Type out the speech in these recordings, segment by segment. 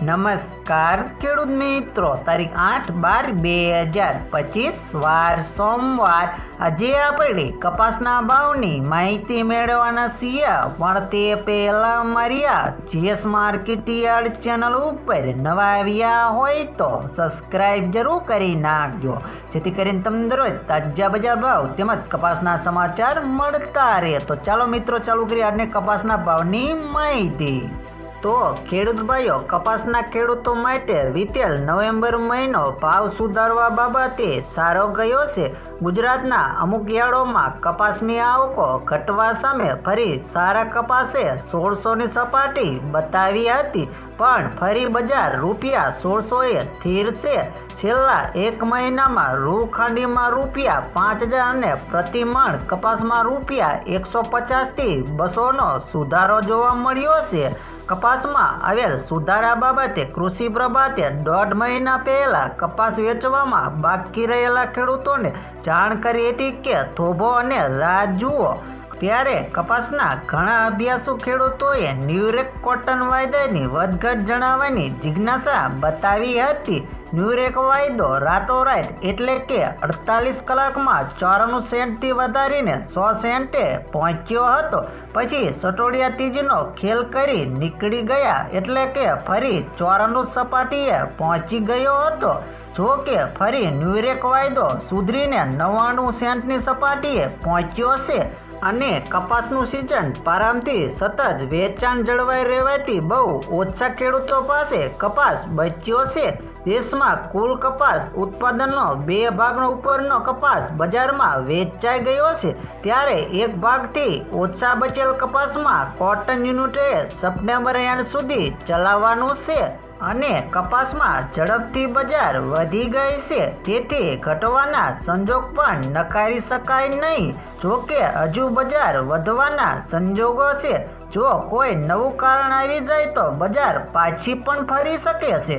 નમસ્કાર ખેડૂત મિત્રો, તારીખ 8/12/2025 વાર સોમવાર। આજે આપણે કપાસના ભાવની માહિતી મેળવવાના છીએ, પણ તે પહેલા અમારી આ જીએસ માર્કેટ યાર્ડ ચેનલ ઉપર નવા આવ્યા હોય તો સબસ્ક્રાઇબ જરૂર કરી નાખજો, જેથી કરીને તમને દરરોજ તાજા બજાર ભાવ તેમજ કપાસના સમાચાર મળતા રહે। તો ચાલો મિત્રો, ચાલુ કરીએ આજની કપાસના ભાવની માહિતી। તો ખેડૂત ભાઈઓ, કપાસના ખેડૂતો માટે વિતેલ નવેમ્બર મહિનો ભાવ સુધારવા બાબતે સારો ગયો છે। ગુજરાતના અમુક યાર્ડોમાં કપાસની આવકો ઘટવા સામે ફરી સારા કપાસે 1600ની સપાટી બતાવી હતી, પણ ફરી બજાર રૂપિયા 1600એ સ્થિર છે। છેલ્લા એક મહિનામાં રૂ ખાંડીમાં રૂપિયા 5000 અને પ્રતિમણ કપાસમાં રૂપિયા 150થી 200નો સુધારો જોવા મળ્યો છે। કપાસમાં આવેલ સુધારા બાબતે કૃષિ પ્રભાતે 1.5 મહિના પહેલા કપાસ વેચવામાં બાકી રહેલા ખેડૂતોને જાણ કરી હતી કે થોભો અને રાહ જુઓ। ત્યારે કપાસના ઘણા અભ્યાસુ ખેડૂતોએ ન્યુરેક કોટન વાયદાની વધઘટ જણાવવાની જિજ્ઞાસા બતાવી હતી। ન્યુરેક વાયદો રાતોરાત એટલે કે 48 કલાકમાં 94 સેન્ટથી વધારીને 100 સેન્ટે પહોંચ્યો હતો। પછી સટોડિયા ત્રીજનો ખેલ કરી નીકળી ગયા, એટલે કે ફરી 94 સપાટીએ પહોંચી ગયો હતો। જો કે ફરી ન્યુરેક વાયદો સુધરીને 99 સેન્ટની સપાટીએ પહોંચ્યો છે અને કપાસનું સિઝન પ્રારંભથી સતત વેચાણ જળવાઈ રહેવાથી બહુ ઓછા ખેડૂતો પાસે કપાસ બચ્યો છે। દેશમાં કુલ કપાસ ઉત્પાદનનો 2 ભાગનો ઉપરનો કપાસ બજારમાં વેચાઈ ગયો છે, ત્યારે એક ભાગથી ઓછા બચેલ કપાસમાં કોટન યુનિટે સપ્ટેમ્બર એન્ડ સુધી ચલાવવાનું છે અને કપાસમાં ઝડપથી બજાર વધી ગઈ છે, તેથી ઘટવાના સંજોગ પણ નકારી શકાય નહીં। જોકે હજુ બજાર વધવાના સંજોગો છે। જો કોઈ નવું કારણ આવી જાય તો બજાર પાછી પણ ફરી શકે છે।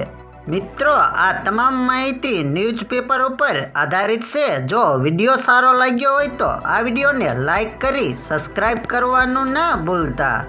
મિત્રો, આ તમામ માહિતી ન્યૂઝપેપર ઉપર આધારિત છે। જો વિડીયો સારો લાગ્યો હોય તો આ વિડીયોને લાઈક કરી સબસ્ક્રાઈબ કરવાનું ના ભૂલતા।